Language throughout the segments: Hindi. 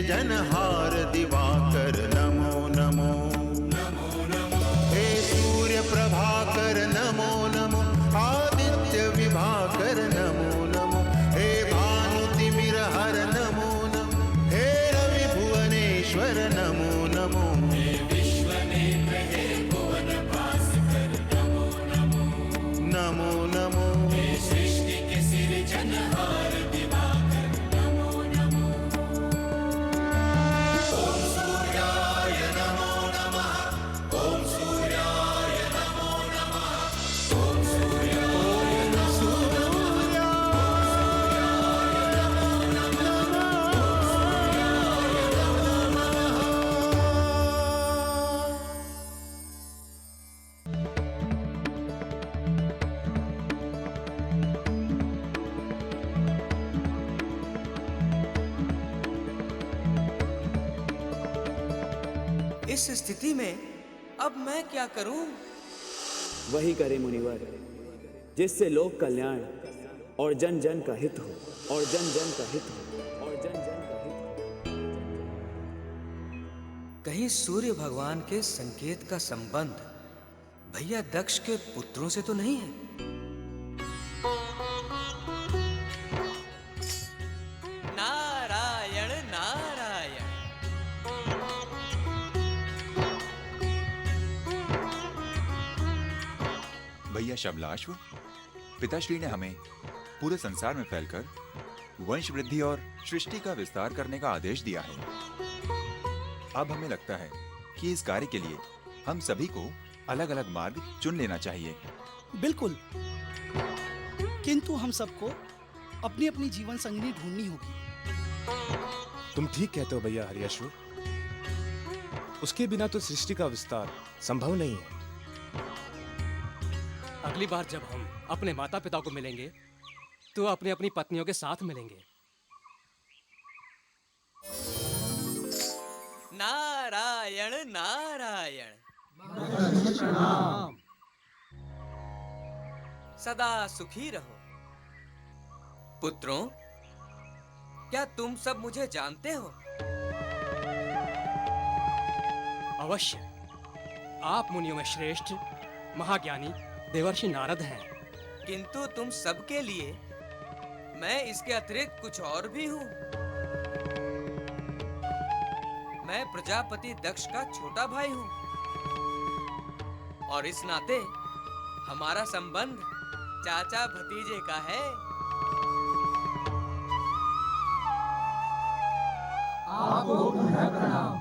जनहार दिवाकर नमो नमो। हे सूर्य प्रभाकर नमो नमो। आदित्य विभाकर नमो नमो। हे भानुतिमिर हर नमो नमो। हे रवि भुवनेश्वर नमो नमो। हे विश्वनेत्र हे भुवन भास्कर नमो नमो। नमो नमो। हे सृष्टि के सिरजनहार दिवाकर नमो नमो। ओम सूर्याय नमो नमः। ओम सूर्याय नमो नमः। ओम सूर्याय नमो नमः। इस स्थिति में अब मैं क्या करूं? वही करे मुनिवर जिससे लोक कल्याण और जन जन का हित हो, और जन जन का हित हो, और जन जन का हित हो। कहीं सूर्य भगवान के संकेत का संबंध भैया दक्ष के पुत्रों से तो नहीं है? नारायण नारायण। भैया शबलाश्व, पिताश्री ने हमें पूरे संसार में फैलकर वंश वृद्धि और सृष्टि का विस्तार करने का आदेश दिया है। अब हमें लगता है कि इस कार्य के लिए हम सभी को अलग अलग मार्ग चुन लेना चाहिए। बिल्कुल, किंतु हम सबको अपनी अपनी जीवन संगिनी ढूंढनी होगी। तुम ठीक कहते हो भैया हरियाश्व। उसके बिना तो सृष्टि का विस्तार संभव नहीं है। अगली बार जब हम अपने माता पिता को मिलेंगे तो अपनी अपनी पत्नियों के साथ मिलेंगे। नारायण नारायण। सदा सुखी रहो। पुत्रों, क्या तुम सब मुझे जानते हो? अवश्य, आप मुनियों में श्रेष्ठ महाज्ञानी देवर्षि नारद हैं। किंतु तुम सबके लिए मैं इसके अतिरिक्त कुछ और भी हूँ। मैं प्रजापति दक्ष का छोटा भाई हूँ और इस नाते हमारा संबंध चाचा भतीजे का है। आपको पुनः प्रणाम।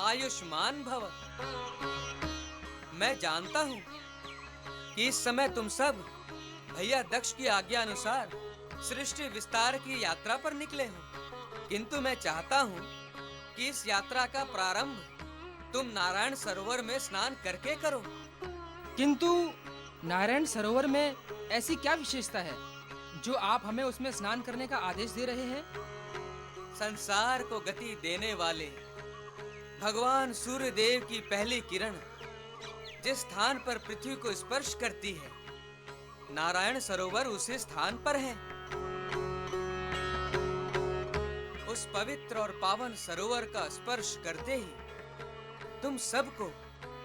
आयुष्मान भव। मैं जानता हूँ कि इस समय तुम सब भैया दक्ष की आज्ञा अनुसार सृष्टि विस्तार की यात्रा पर निकले हो, किंतु मैं चाहता हूँ कि इस यात्रा का प्रारंभ तुम नारायण सरोवर में स्नान करके करो। किंतु नारायण सरोवर में ऐसी क्या विशेषता है जो आप हमें उसमें स्नान करने का आदेश दे रहे हैं? संसार को गति देने वाले भगवान सूर्य देव की पहली किरण जिस स्थान पर पृथ्वी को स्पर्श करती है, नारायण सरोवर उसी स्थान पर है। उस पवित्र और पावन सरोवर का स्पर्श करते ही तुम सबको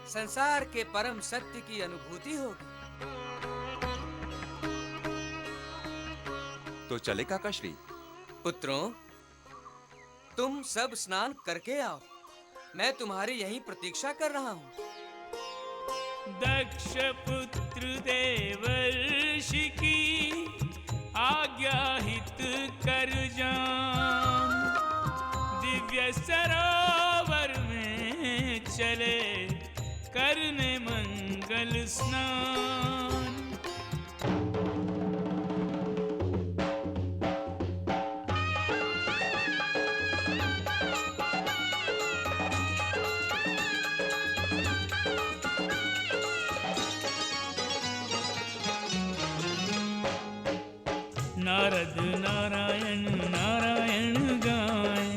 संसार के परम सत्य की अनुभूति होगी। तो चले काकाश्री। पुत्रों, तुम सब स्नान करके आओ। मैं तुम्हारी यहीं प्रतीक्षा कर रहा हूँ। दक्ष पुत्र देवर्षि की आज्ञा हित कर जान, दिव्य सरोवर में चले करने मंगल स्नान। नारद नारायण नारायण गाए,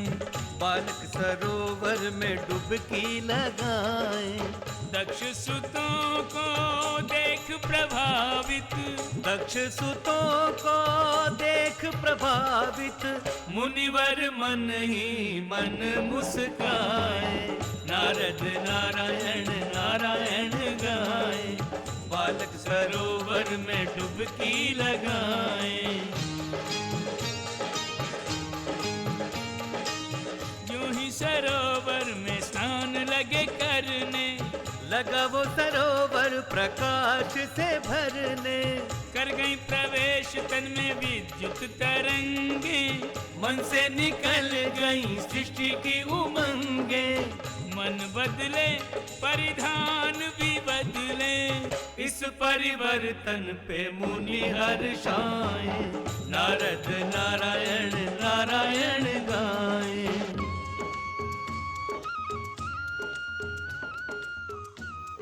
बालक सरोवर में डुबकी लगाए। दक्ष सुतों को देख प्रभावित भावित, दक्ष सुतों को देख प्रभावित, मुनिवर मन ही मन मुस्काए, नारद नारायण नारायण गाए, बालक सरोवर में डुबकी लगाए। यूं ही सरोवर में स्नान लगे करने, लगा वो सरोवर प्रकाश से भरने, कर गई प्रवेश तन में विद्युत तरंगे, मन से निकल गई सृष्टि की उमंगे, मन बदले परिधान भी बदले, इस परिवर्तन पे मुनि हर्षाए, नारद नारायण नारायण गाए।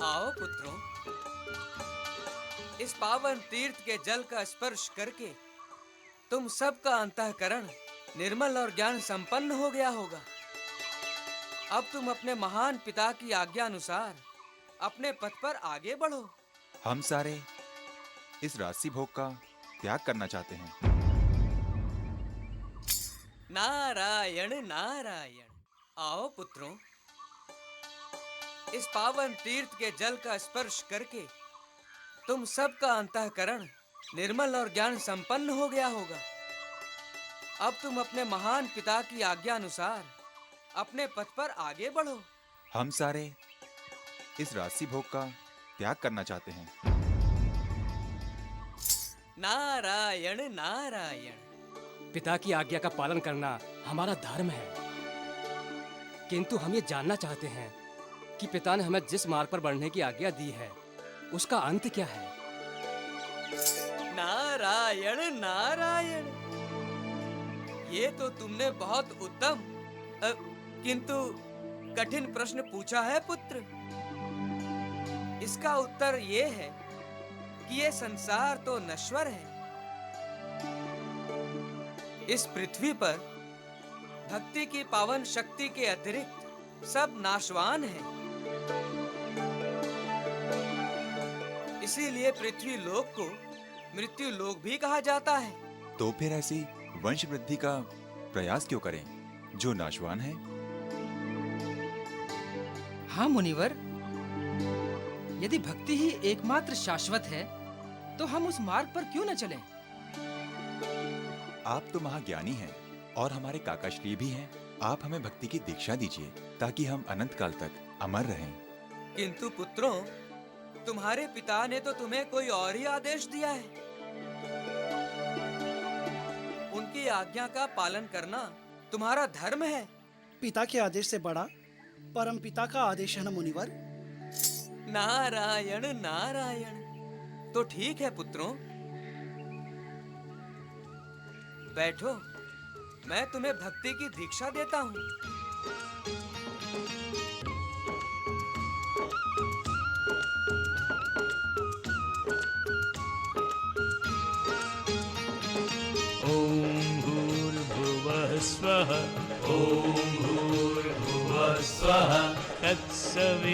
आओ पुत्रों, इस पावन तीर्थ के जल का स्पर्श करके तुम सबका अंतःकरण निर्मल और ज्ञान संपन्न हो गया होगा। अब तुम अपने महान पिता की आज्ञा अनुसार अपने पथ पर आगे बढ़ो। हम सारे इस राशि भोग का त्याग करना चाहते हैं। नारायण नारायण। आओ पुत्रों, इस पावन तीर्थ के जल का स्पर्श करके तुम सबका अंतःकरण निर्मल और ज्ञान संपन्न हो गया होगा। अब तुम अपने महान पिता की आज्ञा अनुसार अपने पथ पर आगे बढ़ो। हम सारे इस राशि भोग का त्याग करना चाहते हैं। नारायण नारायण। पिता की आज्ञा का पालन करना हमारा धर्म है, किंतु हम ये जानना चाहते हैं कि पिता ने हमें जिस मार्ग पर बढ़ने की आज्ञा दी है उसका अंत क्या है। नारायण नारायण। ये तो तुमने बहुत उत्तम किंतु कठिन प्रश्न पूछा है पुत्र। इसका उत्तर ये है कि ये संसार तो नश्वर है। इस पृथ्वी पर भक्ति की पावन शक्ति के अतिरिक्त सब नाशवान है। इसीलिए पृथ्वी लोक को मृत्यु लोक भी कहा जाता है। तो फिर ऐसी वंश वृद्धि का प्रयास क्यों करें जो नाशवान है? हाँ मुनिवर, यदि भक्ति ही एकमात्र शाश्वत है तो हम उस मार्ग पर क्यों न चलें? आप तो महाज्ञानी हैं और हमारे काकाश्री भी हैं। आप हमें भक्ति की दीक्षा दीजिए ताकि हम अनंत काल तक अमर रहें। किंतु पुत्रों, तुम्हारे पिता ने तो तुम्हें कोई और ही आदेश दिया है। उनकी आज्ञा का पालन करना तुम्हारा धर्म है। पिता के आदेश से बड़ा परम पिता का आदेश है ना मुनिवर। नारायण नारायण। तो ठीक है पुत्रों, बैठो, मैं तुम्हें भक्ति की दीक्षा देता हूँ। ओम भूर्भुवः स्वः। ओम भूर्भुवः स्वः। तत्सवितुर्वरेण्यं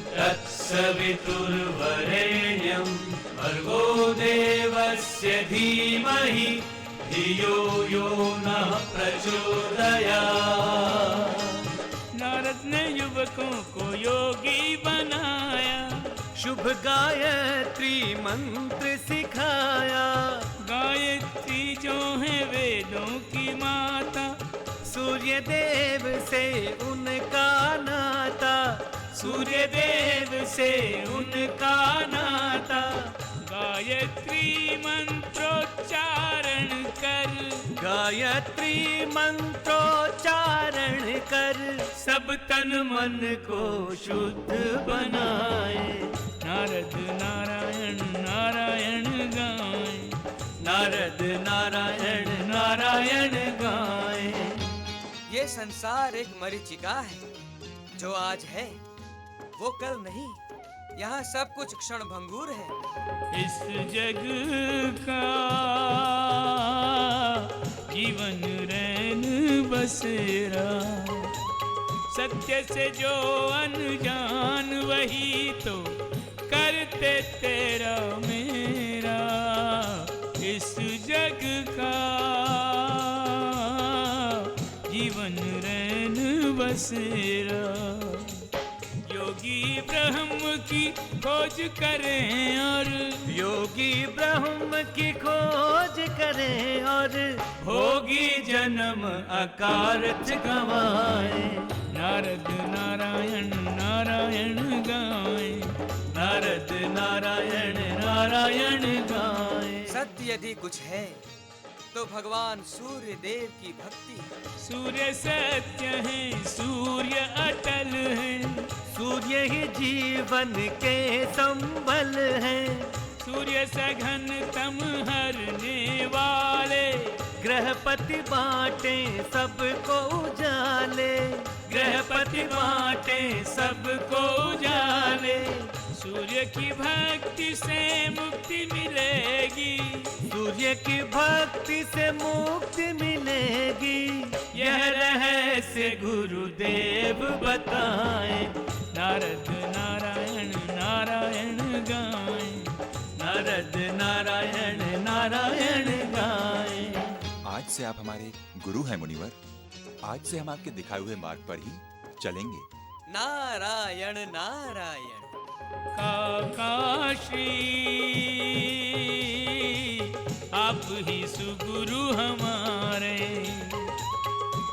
तत्सवितुर्वरेण्यं भर्गो देवस्य धीमहि धियो यो नः प्रचोदयात्। नारद ने युवकों को योगी बनाया, शुभ गायत्री मंत्र सिखाया। गायत्री जो है वेदों की माता, सूर्य देव से उनका नाता, सूर्य देव से उनका नाता। गायत्री मंत्रोच्चारण कर, गायत्री मंत्रोच्चारण कर, सब तन मन को शुद्ध बनाए। नारद नारायण नारायण गाए, नारद नारायण नारायण गाए। ये संसार एक मरीचिका है, जो आज है वो कल नहीं। यहाँ सब कुछ क्षण भंगुर है। इस जग का जीवन रैन बसेरा, सत्य से जो अनजान वही तो करते थे बसेरा। योगी ब्रह्म की खोज करें और योगी ब्रह्म की खोज करें और होगी जन्म अकारथ गवाए। नारद नारायण नारायण गाए, नारद नारायण नारायण गाए। सत्य यदि कुछ है तो भगवान सूर्य देव की भक्ति। सूर्य सत्य है, सूर्य अटल है, सूर्य ही जीवन के संबल है। सूर्य सघन तम हरने वाले, गृहपति बांटे सबको उजाले। गृहपति बांटे सबको उजाले। सूर्य की भक्ति से मुक्ति मिलेगी, सूर्य की भक्ति से मुक्ति मिलेगी। यह रहस्य गुरुदेव बताए। नारद नारायण नारायण गाए, नारद नारायण नारायण गाए। आज से आप हमारे गुरु हैं मुनिवर। आज से हम आपके दिखाए हुए मार्ग पर ही चलेंगे। नारायण नारायण। काकाश्री आप ही सुगुरु हमारे।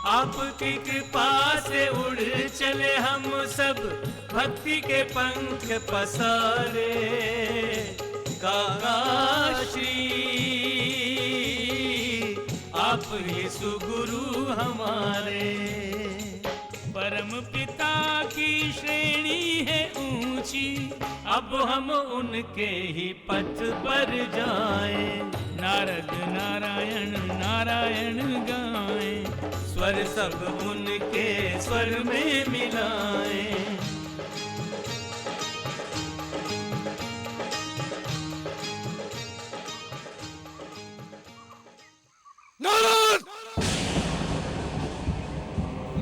आपकी कृपा से उड़ चले हम सब, भक्ति के पंख पसारे। काकाश्री आप ही सुगुरु हमारे। परम पिता की श्रेणी है ऊंची, अब हम उनके ही पथ पर जाएं। नारद नारायण नारायण गाए, स्वर सब उनके स्वर में मिलाएं। नारद!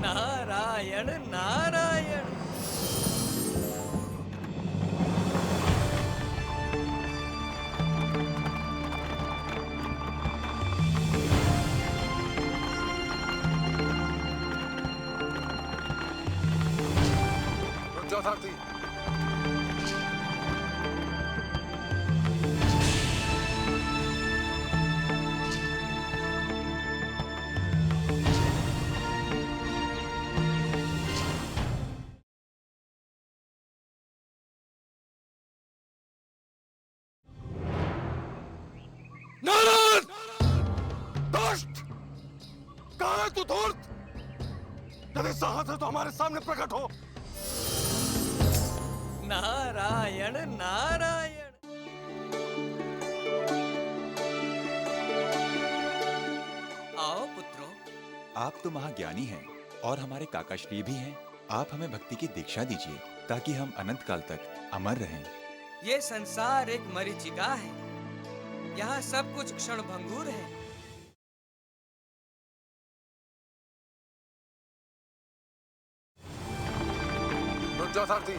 नारायण नारायण। सारथी, नारद! दुष्ट! कहाँ है तू धूर्त? यदि साहस है तो हमारे सामने प्रकट हो। नारायण नारायण। आओ पुत्रों। आप तो महाज्ञानी हैं और हमारे काकाश्री भी हैं। आप हमें भक्ति की दीक्षा दीजिए ताकि हम अनंत काल तक अमर रहें। ये संसार एक मरीचिका है, यहाँ सब कुछ क्षणभंगुर है। रुक जाओ सारथी।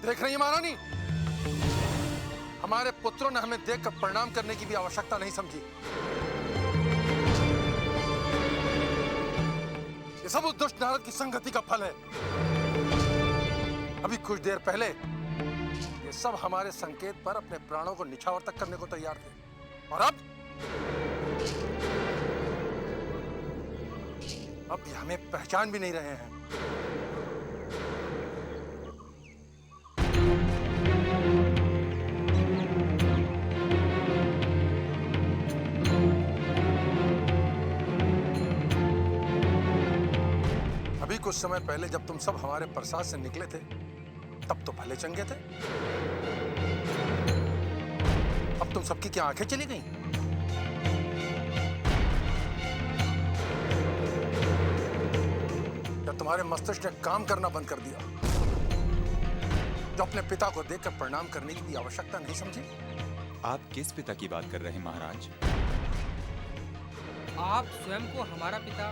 देख रही है महारानी, हमारे पुत्रों ने हमें देखकर प्रणाम करने की भी आवश्यकता नहीं समझी। ये सब उस दुष्ट नारद की संगति का फल है। अभी कुछ देर पहले ये सब हमारे संकेत पर अपने प्राणों को निछावर तक करने को तैयार थे, और अब ये हमें पहचान भी नहीं रहे हैं। अभी कुछ समय पहले जब तुम सब हमारे प्रसाद से निकले थे, तब तो भले चंगे थे। अब तुम सबकी क्या आंखें चली गईं? या तुम्हारे मस्तिष्क ने काम करना बंद कर दिया, जो अपने पिता को देखकर प्रणाम करने की भी आवश्यकता नहीं समझी? आप किस पिता की बात कर रहे हैं महाराज? आप स्वयं को हमारा पिता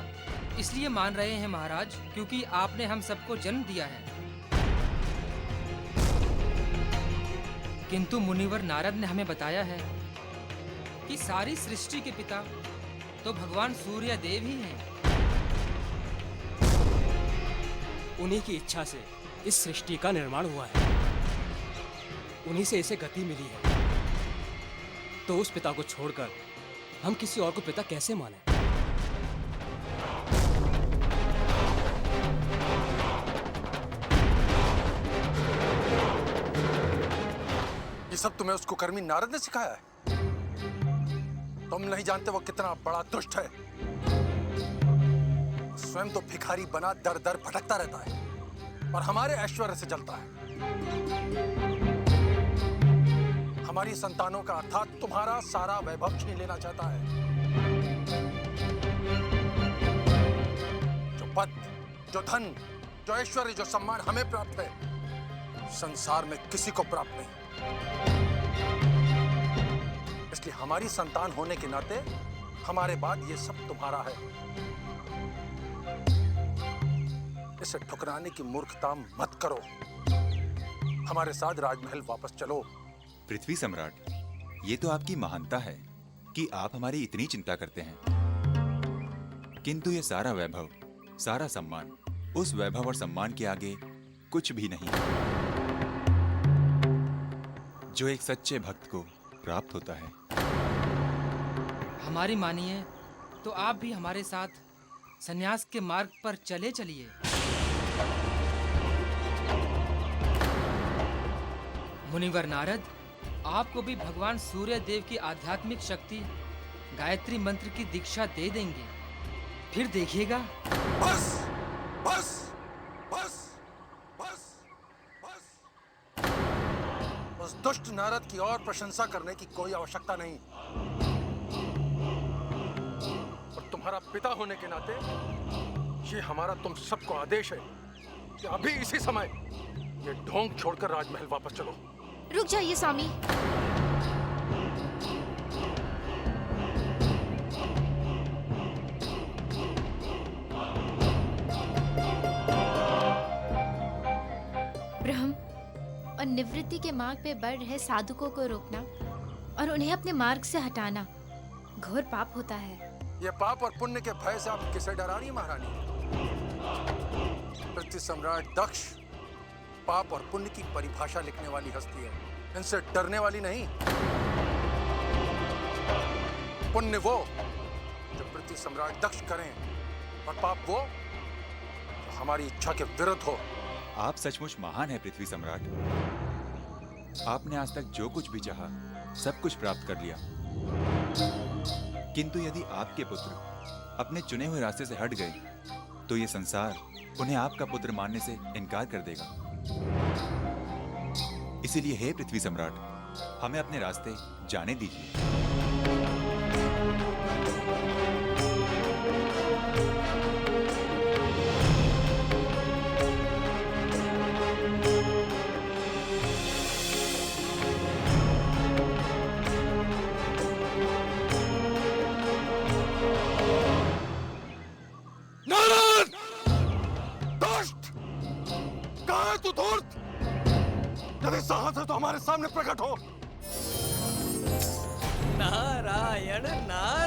इसलिए मान रहे हैं महाराज, क्योंकि आपने हम सबको जन्म दिया है। किंतु मुनिवर नारद ने हमें बताया है कि सारी सृष्टि के पिता तो भगवान सूर्य देव ही हैं। उन्हीं की इच्छा से इस सृष्टि का निर्माण हुआ है, उन्हीं से इसे गति मिली है। तो उस पिता को छोड़कर हम किसी और को पिता कैसे माने? ये सब तुम्हें उसको कर्मी नारद ने सिखाया है? तुम नहीं जानते वो कितना बड़ा दुष्ट है। स्वयं तो भिखारी बना दर दर भटकता रहता है और हमारे ऐश्वर्य से जलता है। हमारी संतानों का अर्थात तुम्हारा सारा वैभव छीन लेना चाहता है। जो पद, जो धन, जो ऐश्वर्य, जो सम्मान हमें प्राप्त है, संसार में किसी को प्राप्त नहीं। इसलिए हमारी संतान होने के नाते हमारे बाद ये सब तुम्हारा है। इसे ठुकराने की मूर्खता मत करो। हमारे साथ राजमहल वापस चलो। पृथ्वी सम्राट, ये तो आपकी महानता है कि आप हमारी इतनी चिंता करते हैं, किंतु ये सारा वैभव, सारा सम्मान उस वैभव और सम्मान के आगे कुछ भी नहीं जो एक सच्चे भक्त को प्राप्त होता है। हमारी मानिए तो आप भी हमारे साथ संन्यास के मार्ग पर चले चलिए। मुनिवर नारद, आपको भी भगवान सूर्य देव की आध्यात्मिक शक्ति गायत्री मंत्र की दीक्षा दे देंगे। फिर देखिएगा। बस बस बस बस बस। उस दुष्ट नारद की और प्रशंसा करने की कोई आवश्यकता नहीं। और तुम्हारा पिता होने के नाते ये हमारा तुम सबको आदेश है कि अभी इसी समय ये ढोंग छोड़कर राजमहल वापस चलो। रुक जाइए स्वामी। ब्रह्म और निवृत्ति के मार्ग पे बढ़ रहे साधुकों को रोकना और उन्हें अपने मार्ग से हटाना घोर पाप होता है। ये पाप और पुण्य के भय से आप किसे डरा रही महारानी? पृथ्वी सम्राट दक्ष पाप और पुण्य की परिभाषा लिखने वाली हस्ती है, इनसे डरने वाली नहीं। पुण्य वो जो पृथ्वी सम्राट दक्ष करें और पाप वो जो हमारी इच्छा के विरुद्ध हो। आप सचमुच महान है पृथ्वी सम्राट। आपने आज तक जो कुछ भी चाहा सब कुछ प्राप्त कर लिया, किंतु यदि आपके पुत्र अपने चुने हुए रास्ते से हट गए तो ये संसार उन्हें आपका पुत्र मानने से इनकार कर देगा। इसीलिए हे पृथ्वी सम्राट, हमें अपने रास्ते जाने दीजिए। नारद! दुष्ट! कहाँ है तू धूर्त? यदि साहस है तो हमारे सामने प्रकट हो। नारायण नारायण।